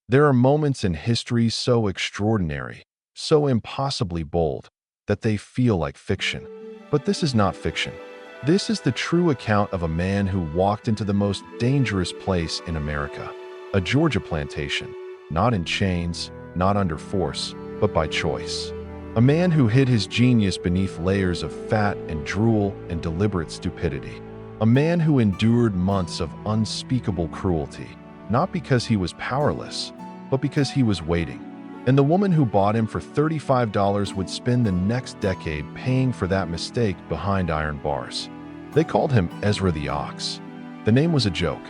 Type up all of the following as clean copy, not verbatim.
There are moments in history so extraordinary, so impossibly bold, that they feel like fiction. But this is not fiction. This is the true account of a man who walked into the most dangerous place in America, a Georgia plantation, not in chains, not under force, but by choice. A man who hid his genius beneath layers of fat and drool and deliberate stupidity. A man who endured months of unspeakable cruelty, not because he was powerless, but because he was waiting. And the woman who bought him for $35 would spend the next decade paying for that mistake behind iron bars. They called him Ezra the Ox. The name was a joke,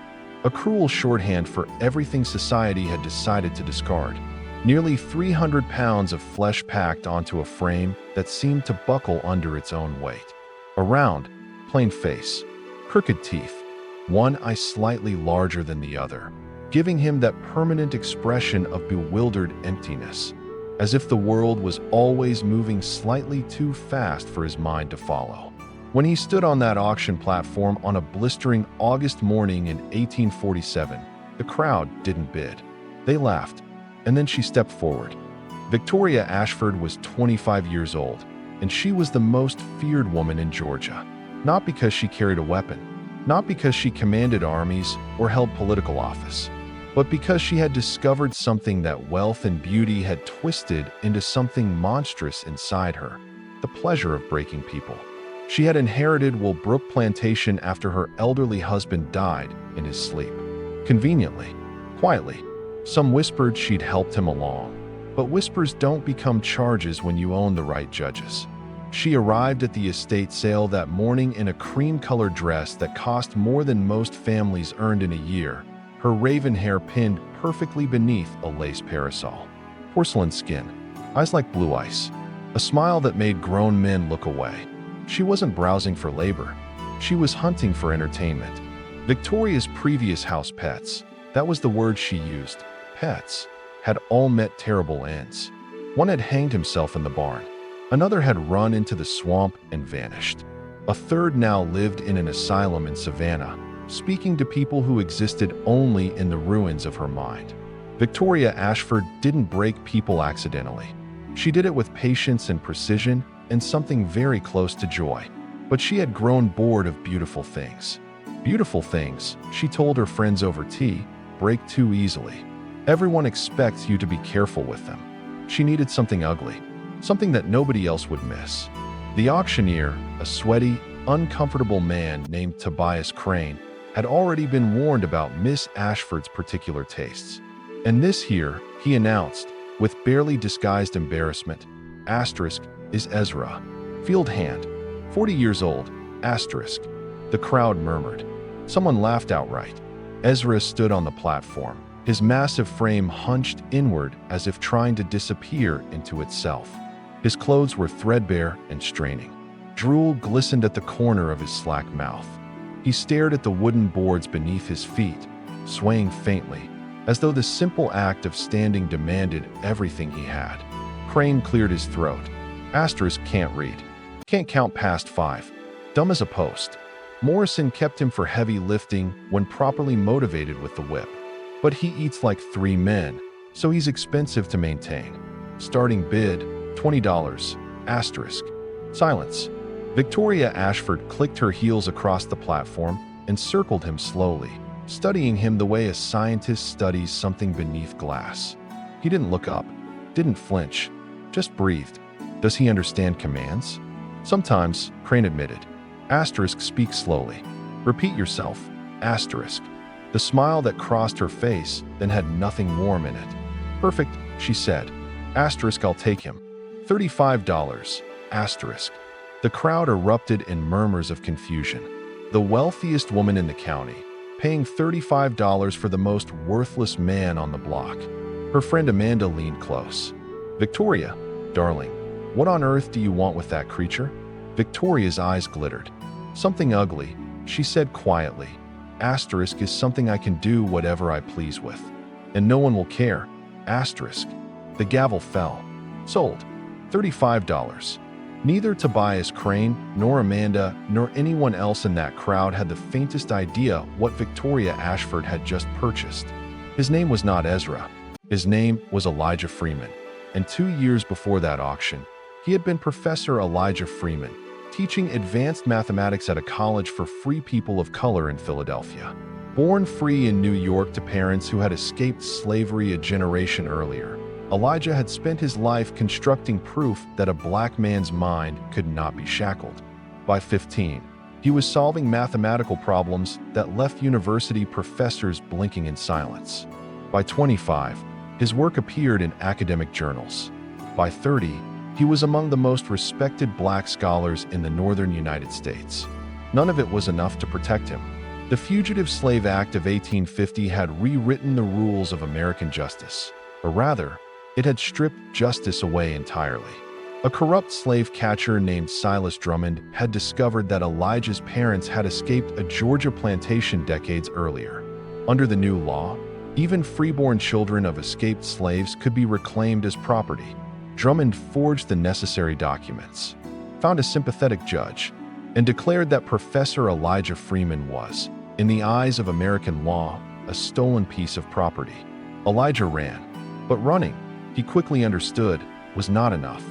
a cruel shorthand for everything society had decided to discard. Nearly 300 pounds of flesh packed onto a frame that seemed to buckle under its own weight. A round, plain face, crooked teeth, one eye slightly larger than the other, giving him that permanent expression of bewildered emptiness, as if the world was always moving slightly too fast for his mind to follow. When he stood on that auction platform on a blistering August morning in 1847, the crowd didn't bid. They laughed, and then she stepped forward. Victoria Ashford was 25 years old, and she was the most feared woman in Georgia. Not because she carried a weapon, not because she commanded armies or held political office, but because she had discovered something that wealth and beauty had twisted into something monstrous inside her, the pleasure of breaking people. She had inherited Willbrook Plantation after her elderly husband died in his sleep. Conveniently, quietly, some whispered she'd helped him along, but whispers don't become charges when you own the right judges. She arrived at the estate sale that morning in a cream-colored dress that cost more than most families earned in a year, her raven hair pinned perfectly beneath a lace parasol. Porcelain skin, eyes like blue ice, a smile that made grown men look away. She wasn't browsing for labor. She was hunting for entertainment. Victoria's previous house pets, that was the word she used, pets, had all met terrible ends. One had hanged himself in the barn. Another had run into the swamp and vanished. A third now lived in an asylum in Savannah, speaking to people who existed only in the ruins of her mind. Victoria Ashford didn't break people accidentally. She did it with patience and precision and something very close to joy. But she had grown bored of beautiful things. Beautiful things, she told her friends over tea, break too easily. Everyone expects you to be careful with them. She needed something ugly, something that nobody else would miss. The auctioneer, a sweaty, uncomfortable man named Tobias Crane, had already been warned about Miss Ashford's particular tastes. And this here, he announced, with barely disguised embarrassment, asterisk, is Ezra. Field hand, 40 years old, asterisk. The crowd murmured. Someone laughed outright. Ezra stood on the platform, his massive frame hunched inward as if trying to disappear into itself. His clothes were threadbare and straining. Drool glistened at the corner of his slack mouth. He stared at the wooden boards beneath his feet, swaying faintly, as though the simple act of standing demanded everything he had. Crane cleared his throat. Asterisk can't read. Can't count past 5. Dumb as a post. Morrison kept him for heavy lifting when properly motivated with the whip. But he eats like 3 men, so he's expensive to maintain. Starting bid, $20. Asterisk. Silence. Victoria Ashford clicked her heels across the platform and circled him slowly, studying him the way a scientist studies something beneath glass. He didn't look up, didn't flinch, just breathed. Does he understand commands? Sometimes, Crane admitted. Asterisk, speak slowly. Repeat yourself. Asterisk. The smile that crossed her face then had nothing warm in it. Perfect, she said. Asterisk, I'll take him. $35. Asterisk. The crowd erupted in murmurs of confusion. The wealthiest woman in the county, paying $35 for the most worthless man on the block. Her friend Amanda leaned close. Victoria, darling, what on earth do you want with that creature? Victoria's eyes glittered. Something ugly, she said quietly. Asterisk is something I can do whatever I please with. And no one will care. Asterisk. The gavel fell. Sold. $35. Neither Tobias Crane, nor Amanda, nor anyone else in that crowd had the faintest idea what Victoria Ashford had just purchased. His name was not Ezra. His name was Elijah Freeman, and 2 years before that auction, he had been Professor Elijah Freeman, teaching advanced mathematics at a college for free people of color in Philadelphia. Born free in New York to parents who had escaped slavery a generation earlier, Elijah had spent his life constructing proof that a black man's mind could not be shackled. By 15, he was solving mathematical problems that left university professors blinking in silence. By 25, his work appeared in academic journals. By 30, he was among the most respected black scholars in the northern United States. None of it was enough to protect him. The Fugitive Slave Act of 1850 had rewritten the rules of American justice, or rather, it had stripped justice away entirely. A corrupt slave catcher named Silas Drummond had discovered that Elijah's parents had escaped a Georgia plantation decades earlier. Under the new law, even freeborn children of escaped slaves could be reclaimed as property. Drummond forged the necessary documents, found a sympathetic judge, and declared that Professor Elijah Freeman was, in the eyes of American law, a stolen piece of property. Elijah ran, but running, he quickly understood, was not enough.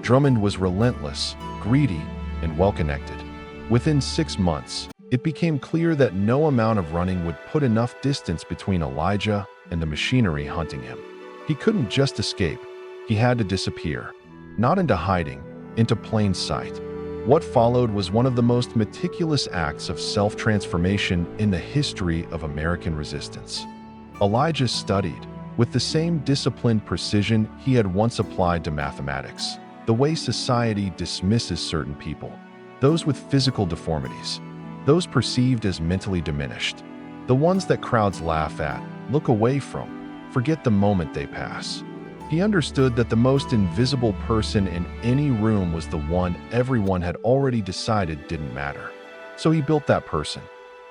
Drummond was relentless, greedy, and well-connected. Within 6 months, it became clear that no amount of running would put enough distance between Elijah and the machinery hunting him. He couldn't just escape, he had to disappear. Not into hiding, into plain sight. What followed was one of the most meticulous acts of self-transformation in the history of American resistance. Elijah studied, with the same disciplined precision he had once applied to mathematics, the way society dismisses certain people, those with physical deformities, those perceived as mentally diminished, the ones that crowds laugh at, look away from, forget the moment they pass. He understood that the most invisible person in any room was the one everyone had already decided didn't matter. So he built that person.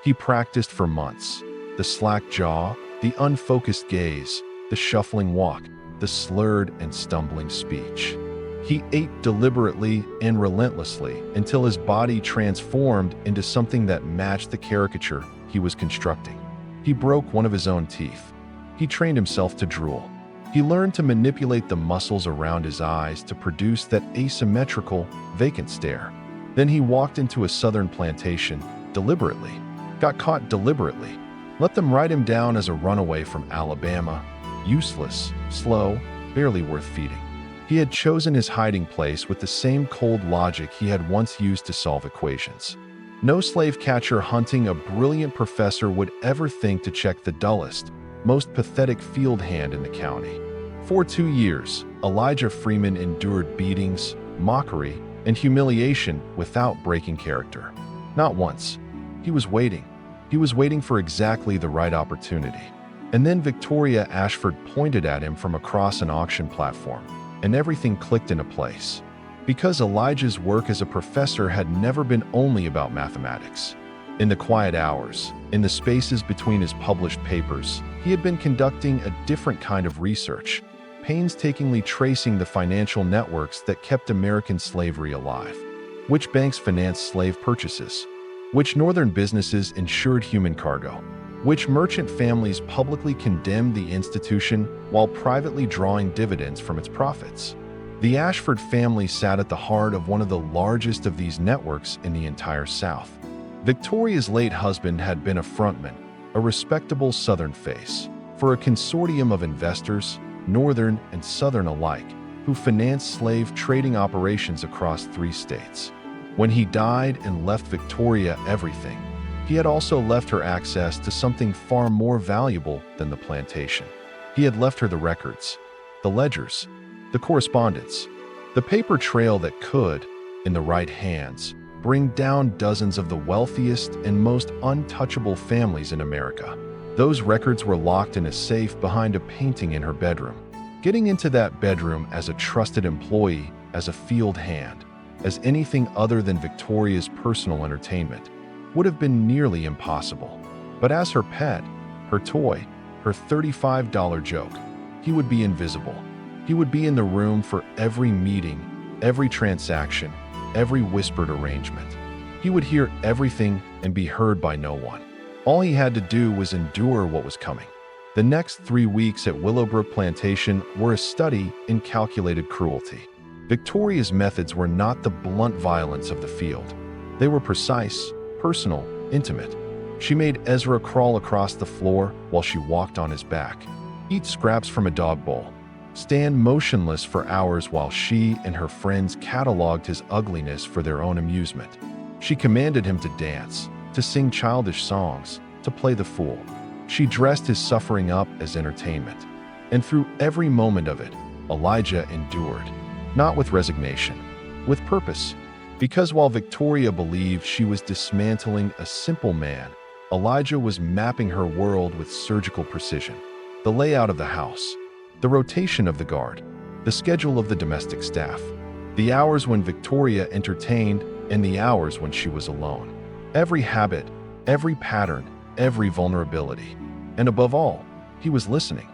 He practiced for months. The slack jaw, the unfocused gaze, the shuffling walk, the slurred and stumbling speech. He ate deliberately and relentlessly until his body transformed into something that matched the caricature he was constructing. He broke one of his own teeth. He trained himself to drool. He learned to manipulate the muscles around his eyes to produce that asymmetrical, vacant stare. Then he walked into a southern plantation, deliberately, got caught deliberately, let them write him down as a runaway from Alabama, useless, slow, barely worth feeding. He had chosen his hiding place with the same cold logic he had once used to solve equations. No slave catcher hunting a brilliant professor would ever think to check the dullest, most pathetic field hand in the county. For 2 years, Elijah Freeman endured beatings, mockery, and humiliation without breaking character. Not once. He was waiting. He was waiting for exactly the right opportunity. And then Victoria Ashford pointed at him from across an auction platform, and everything clicked into place. Because Elijah's work as a professor had never been only about mathematics. In the quiet hours, in the spaces between his published papers, he had been conducting a different kind of research, painstakingly tracing the financial networks that kept American slavery alive. Which banks financed slave purchases? Which northern businesses insured human cargo? Which merchant families publicly condemned the institution while privately drawing dividends from its profits? The Ashford family sat at the heart of one of the largest of these networks in the entire South. Victoria's late husband had been a frontman, a respectable Southern face, for a consortium of investors, Northern and Southern alike, who financed slave trading operations across 3 states. When he died and left Victoria everything, he had also left her access to something far more valuable than the plantation. He had left her the records, the ledgers, the correspondence, the paper trail that could, in the right hands, bring down dozens of the wealthiest and most untouchable families in America. Those records were locked in a safe behind a painting in her bedroom. Getting into that bedroom as a trusted employee, as a field hand, as anything other than Victoria's personal entertainment, would have been nearly impossible. But as her pet, her toy, her $35 joke, he would be invisible. He would be in the room for every meeting, every transaction, every whispered arrangement. He would hear everything and be heard by no one. All he had to do was endure what was coming. The next 3 weeks at Willowbrook Plantation were a study in calculated cruelty. Victoria's methods were not the blunt violence of the field. They were precise, personal, intimate. She made Ezra crawl across the floor while she walked on his back, eat scraps from a dog bowl, stand motionless for hours while she and her friends cataloged his ugliness for their own amusement. She commanded him to dance, to sing childish songs, to play the fool. She dressed his suffering up as entertainment. And through every moment of it, Elijah endured, not with resignation, with purpose. Because while Victoria believed she was dismantling a simple man, Elijah was mapping her world with surgical precision. The layout of the house, the rotation of the guard, the schedule of the domestic staff, the hours when Victoria entertained and the hours when she was alone. Every habit, every pattern, every vulnerability. And above all, he was listening.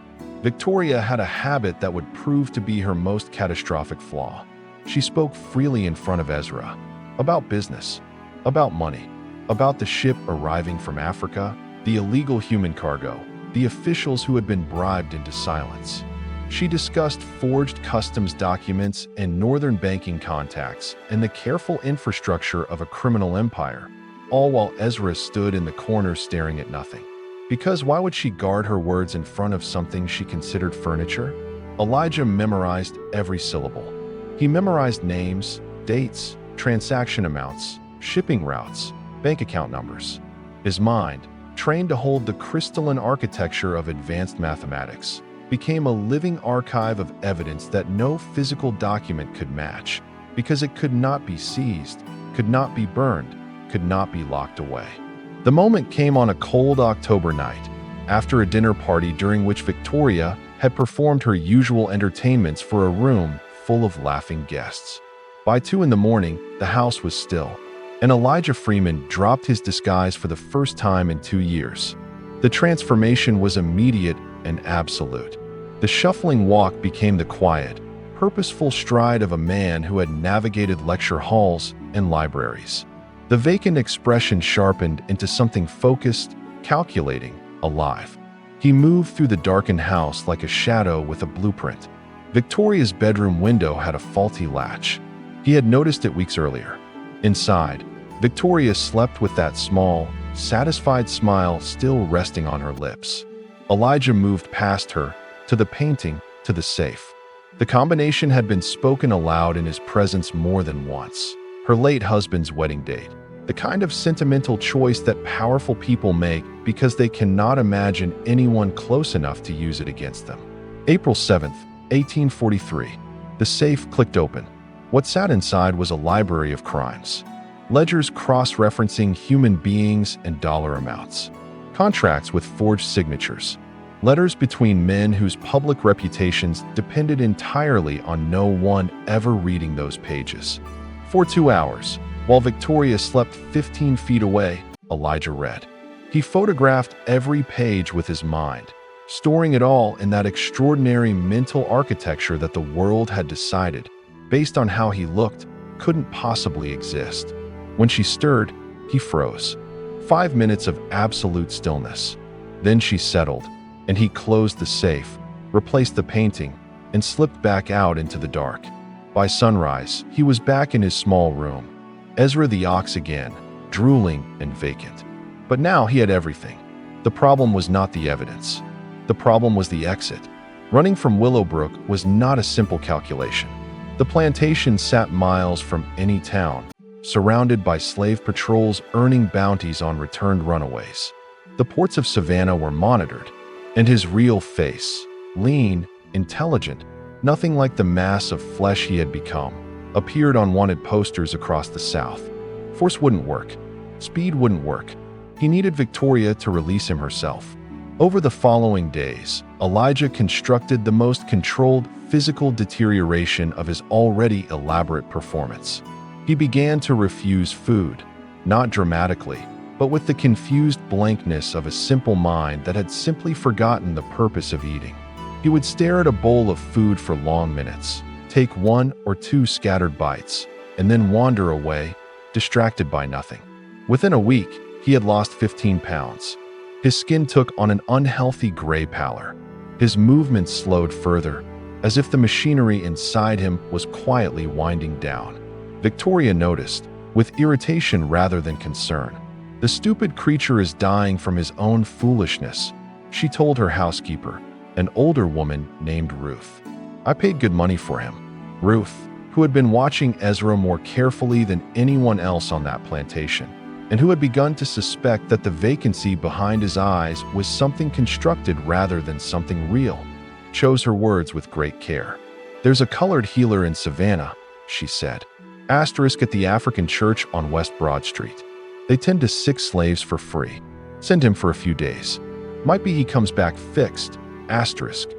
Victoria had a habit that would prove to be her most catastrophic flaw. She spoke freely in front of Ezra, about business, about money, about the ship arriving from Africa, the illegal human cargo, the officials who had been bribed into silence. She discussed forged customs documents and northern banking contacts and the careful infrastructure of a criminal empire, all while Ezra stood in the corner staring at nothing. Because why would she guard her words in front of something she considered furniture? Elijah memorized every syllable. He memorized names, dates, transaction amounts, shipping routes, bank account numbers. His mind, trained to hold the crystalline architecture of advanced mathematics, became a living archive of evidence that no physical document could match, because it could not be seized, could not be burned, could not be locked away. The moment came on a cold October night, after a dinner party during which Victoria had performed her usual entertainments for a room full of laughing guests. By 2 a.m, the house was still, and Elijah Freeman dropped his disguise for the first time in 2 years. The transformation was immediate and absolute. The shuffling walk became the quiet, purposeful stride of a man who had navigated lecture halls and libraries. The vacant expression sharpened into something focused, calculating, alive. He moved through the darkened house like a shadow with a blueprint. Victoria's bedroom window had a faulty latch. He had noticed it weeks earlier. Inside, Victoria slept with that small, satisfied smile still resting on her lips. Elijah moved past her, to the painting, to the safe. The combination had been spoken aloud in his presence more than once. Her late husband's wedding date. The kind of sentimental choice that powerful people make because they cannot imagine anyone close enough to use it against them. April 7th, 1843. The safe clicked open. What sat inside was a library of crimes. Ledgers cross-referencing human beings and dollar amounts. Contracts with forged signatures. Letters between men whose public reputations depended entirely on no one ever reading those pages. For 2 hours, while Victoria slept 15 feet away, Elijah read. He photographed every page with his mind, storing it all in that extraordinary mental architecture that the world had decided, based on how he looked, couldn't possibly exist. When she stirred, he froze. 5 minutes of absolute stillness. Then she settled, and he closed the safe, replaced the painting, and slipped back out into the dark. By sunrise, he was back in his small room. Ezra the ox again, drooling and vacant. But now he had everything. The problem was not the evidence. The problem was the exit. Running from Willowbrook was not a simple calculation. The plantation sat miles from any town, surrounded by slave patrols earning bounties on returned runaways. The ports of Savannah were monitored, and his real face, lean, intelligent, nothing like the mass of flesh he had become, appeared on wanted posters across the South. Force wouldn't work. Speed wouldn't work. He needed Victoria to release him herself. Over the following days, Elijah constructed the most controlled physical deterioration of his already elaborate performance. He began to refuse food, not dramatically, but with the confused blankness of a simple mind that had simply forgotten the purpose of eating. He would stare at a bowl of food for long minutes, take 1 or 2 scattered bites, and then wander away, distracted by nothing. Within a week, he had lost 15 pounds. His skin took on an unhealthy gray pallor. His movements slowed further, as if the machinery inside him was quietly winding down. Victoria noticed, with irritation rather than concern. The stupid creature is dying from his own foolishness, she told her housekeeper, an older woman named Ruth. I paid good money for him. Ruth, who had been watching Ezra more carefully than anyone else on that plantation, and who had begun to suspect that the vacancy behind his eyes was something constructed rather than something real, chose her words with great care. There's a colored healer in Savannah, she said. Asterisk at the African church on West Broad Street. They tend to sick slaves for free. Send him for a few days. Might be he comes back fixed. Asterisk.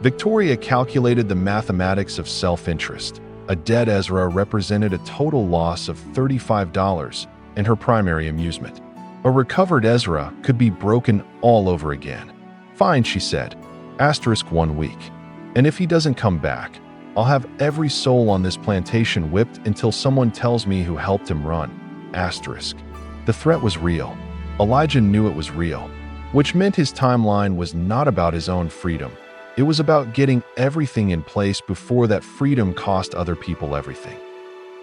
Victoria calculated the mathematics of self-interest. A dead Ezra represented a total loss of $35 in her primary amusement. A recovered Ezra could be broken all over again. Fine, she said. Asterisk 1 week. And if he doesn't come back, I'll have every soul on this plantation whipped until someone tells me who helped him run. Asterisk. The threat was real. Elijah knew it was real, which meant his timeline was not about his own freedom. It was about getting everything in place before that freedom cost other people everything.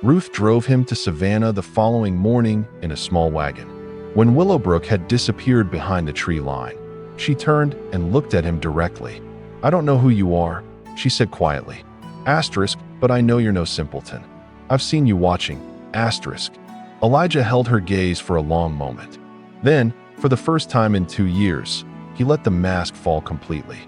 Ruth drove him to Savannah the following morning in a small wagon. When Willowbrook had disappeared behind the tree line, she turned and looked at him directly. I don't know who you are, she said quietly. Asterisk, but I know you're no simpleton. I've seen you watching. Asterisk. Elijah held her gaze for a long moment. Then, for the first time in 2 years, he let the mask fall completely.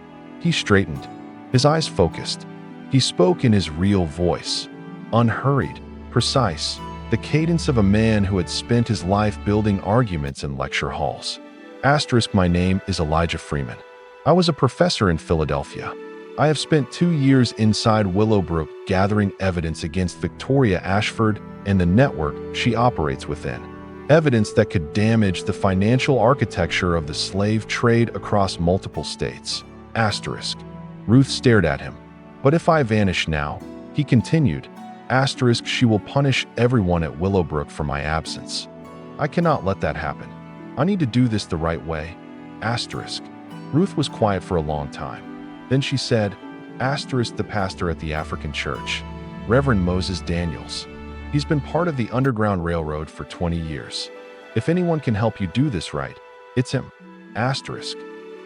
He straightened, his eyes focused. He spoke in his real voice, unhurried, precise, the cadence of a man who had spent his life building arguments in lecture halls. Asterisk, my name is Elijah Freeman. I was a professor in Philadelphia. I have spent 2 years inside Willowbrook gathering evidence against Victoria Ashford and the network she operates within. Evidence that could damage the financial architecture of the slave trade across multiple states. Asterisk. Ruth stared at him. But if I vanish now, he continued, asterisk, she will punish everyone at Willowbrook for my absence. I cannot let that happen. I need to do this the right way. Asterisk. Ruth was quiet for a long time. Then she said, asterisk, the pastor at the African church, Reverend Moses Daniels. He's been part of the Underground Railroad for 20 years. If anyone can help you do this right, it's him. Asterisk.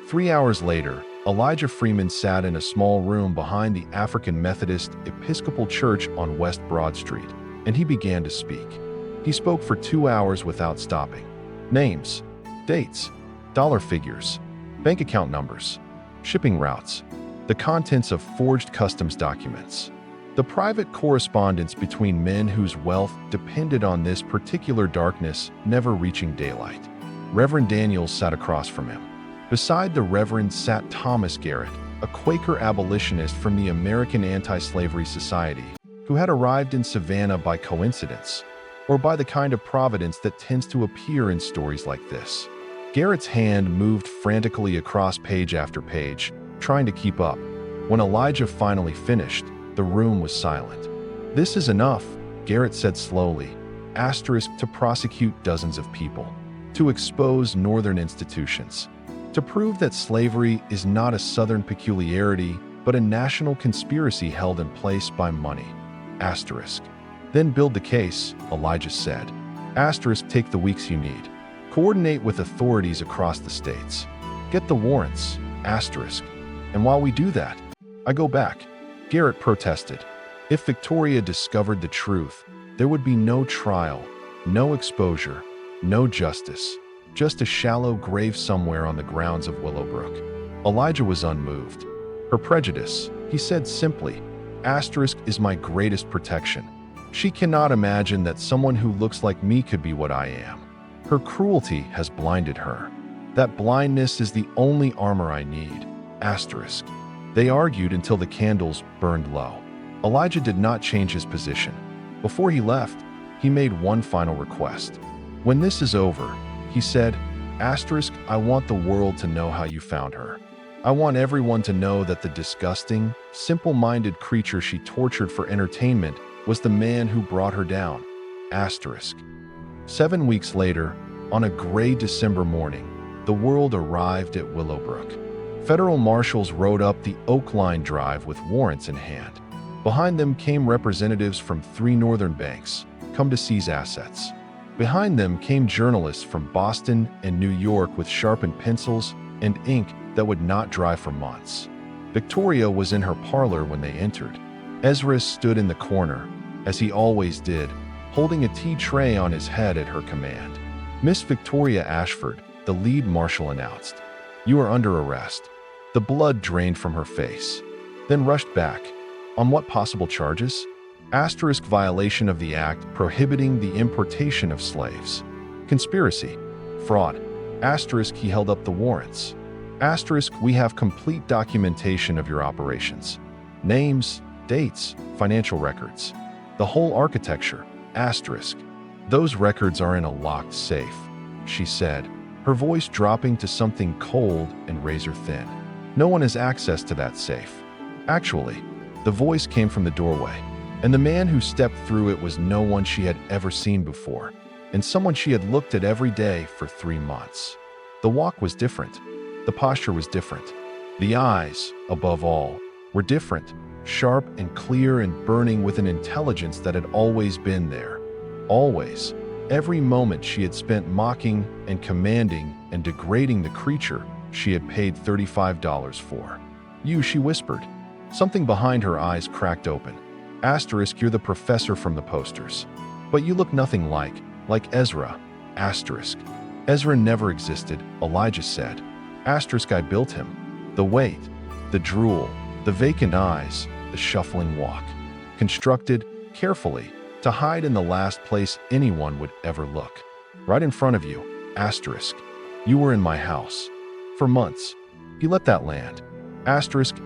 3 hours later, Elijah Freeman sat in a small room behind the African Methodist Episcopal Church on West Broad Street, and he began to speak. He spoke for 2 hours without stopping. Names, dates, dollar figures, bank account numbers, shipping routes, the contents of forged customs documents, the private correspondence between men whose wealth depended on this particular darkness never reaching daylight. Reverend Daniels sat across from him. Beside the Reverend sat Thomas Garrett, a Quaker abolitionist from the American Anti-Slavery Society, who had arrived in Savannah by coincidence, or by the kind of providence that tends to appear in stories like this. Garrett's hand moved frantically across page after page, trying to keep up. When Elijah finally finished, the room was silent. This is enough, Garrett said slowly, asterisk, to prosecute dozens of people, to expose northern institutions, to prove that slavery is not a southern peculiarity, but a national conspiracy held in place by money. Asterisk. Then build the case, Elijah said. Asterisk, take the weeks you need. Coordinate with authorities across the states. Get the warrants. Asterisk. And while we do that, I go back. Garrett protested. If Victoria discovered the truth, there would be no trial, no exposure, no justice. Just a shallow grave somewhere on the grounds of Willowbrook. Elijah was unmoved. Her prejudice, he said simply, asterisk, is my greatest protection. She cannot imagine that someone who looks like me could be what I am. Her cruelty has blinded her. That blindness is the only armor I need. Asterisk. They argued until the candles burned low. Elijah did not change his position. Before he left, he made one final request. When this is over, he said, asterisk, I want the world to know how you found her. I want everyone to know that the disgusting, simple-minded creature she tortured for entertainment was the man who brought her down. Asterisk. 7 weeks later, on a gray December morning, the world arrived at Willowbrook. Federal marshals rode up the Oak Line Drive with warrants in hand. Behind them came representatives from 3 northern banks, come to seize assets. Behind them came journalists from Boston and New York with sharpened pencils and ink that would not dry for months. Victoria was in her parlor when they entered. Ezra stood in the corner, as he always did, holding a tea tray on his head at her command. "Miss Victoria Ashford," the lead marshal announced. "You are under arrest." The blood drained from her face, then rushed back. "On what possible charges?" Violation of the act prohibiting the importation of slaves. Conspiracy. Fraud. He held up the warrants. We have complete documentation of your operations. Names, dates, financial records. The whole architecture. Those records are in a locked safe, she said, her voice dropping to something cold and razor-thin. "No one has access to that safe." Actually, the voice came from the doorway, and the man who stepped through it was no one she had ever seen before, and someone she had looked at every day for 3 months. The walk was different. The posture was different. The eyes, above all, were different, sharp and clear and burning with an intelligence that had always been there. Always. Every moment she had spent mocking and commanding and degrading the creature she had paid $35 for. "You," she whispered. Something behind her eyes cracked open. "You're the professor from the posters. But you look nothing like Ezra." "Ezra never existed," Elijah said. "I built him." The weight, the drool, the vacant eyes, the shuffling walk. Constructed, carefully, to hide in the last place anyone would ever look. "Right in front of you, You were in my house. For months." He let that land.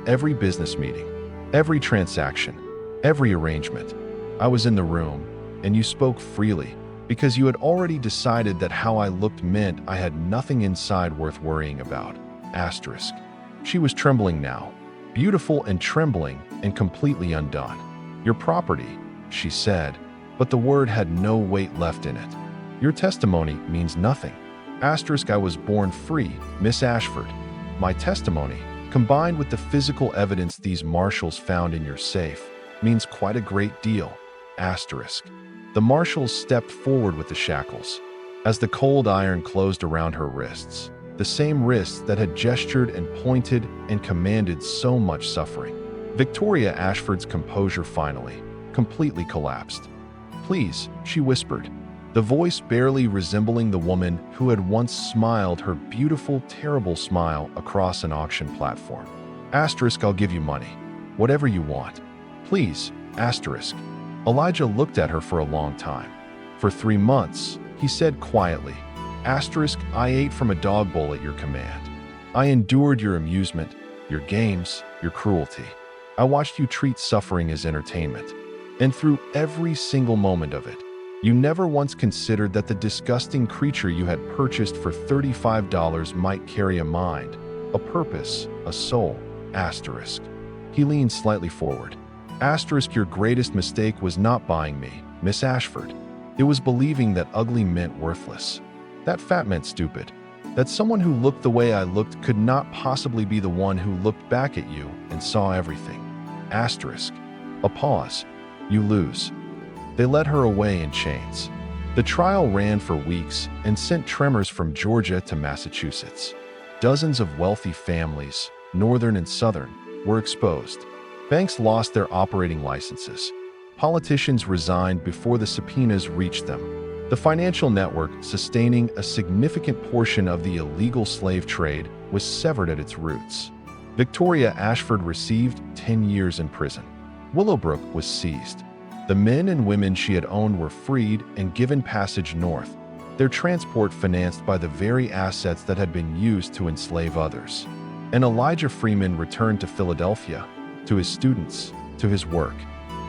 Every business meeting, every transaction, every arrangement. "I was in the room, and you spoke freely, because you had already decided that how I looked meant I had nothing inside worth worrying about." She was trembling now, beautiful and trembling and completely undone. "Your property," she said, but the word had no weight left in it. "Your testimony means nothing." "I was born free, Miss Ashford. My testimony, combined with the physical evidence these marshals found in your safe, means quite a great deal." The marshals stepped forward with the shackles. As the cold iron closed around her wrists, the same wrists that had gestured and pointed and commanded so much suffering, Victoria Ashford's composure finally, completely collapsed. "Please," she whispered, the voice barely resembling the woman who had once smiled her beautiful, terrible smile across an auction platform. "I'll give you money. Whatever you want. Please, *." Elijah looked at her for a long time. "For 3 months," he said quietly. "I ate from a dog bowl at your command. I endured your amusement, your games, your cruelty. I watched you treat suffering as entertainment. And through every single moment of it, you never once considered that the disgusting creature you had purchased for $35 might carry a mind, a purpose, a soul, *." He leaned slightly forward. "Your greatest mistake was not buying me, Miss Ashford. It was believing that ugly meant worthless. That fat meant stupid. That someone who looked the way I looked could not possibly be the one who looked back at you and saw everything. *" A pause. "You lose." They led her away in chains. The trial ran for weeks and sent tremors from Georgia to Massachusetts. Dozens of wealthy families, northern and southern, were exposed. Banks lost their operating licenses. Politicians resigned before the subpoenas reached them. The financial network, sustaining a significant portion of the illegal slave trade, was severed at its roots. Victoria Ashford received 10 years in prison. Willowbrook was seized. The men and women she had owned were freed and given passage north, their transport financed by the very assets that had been used to enslave others. And Elijah Freeman returned to Philadelphia, to his students, to his work.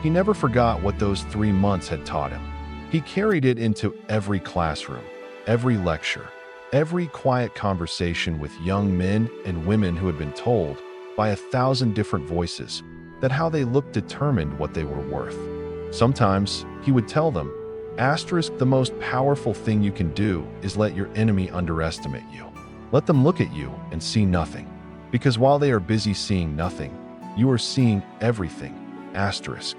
He never forgot what those 3 months had taught him. He carried it into every classroom, every lecture, every quiet conversation with young men and women who had been told, by 1,000 different voices, that how they looked determined what they were worth. Sometimes he would tell them, *, the most powerful thing you can do is let your enemy underestimate you. Let them look at you and see nothing, because while they are busy seeing nothing, you are seeing everything. Asterisk.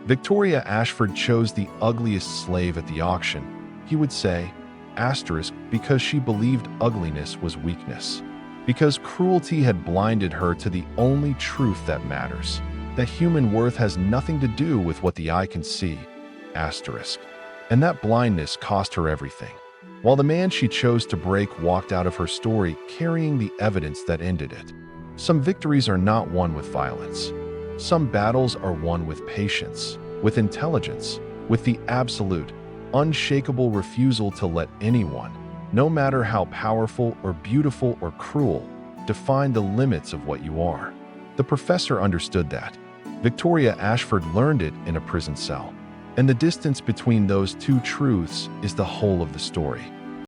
Victoria Ashford chose the ugliest slave at the auction, he would say, asterisk, because she believed ugliness was weakness, because cruelty had blinded her to the only truth that matters, that human worth has nothing to do with what the eye can see, asterisk. And that blindness cost her everything. While the man she chose to break walked out of her story carrying the evidence that ended it. Some victories are not won with violence. Some battles are won with patience, with intelligence, with the absolute, unshakable refusal to let anyone, no matter how powerful or beautiful or cruel, define the limits of what you are. The professor understood that. Victoria Ashford learned it in a prison cell. And the distance between those two truths is the whole of the story.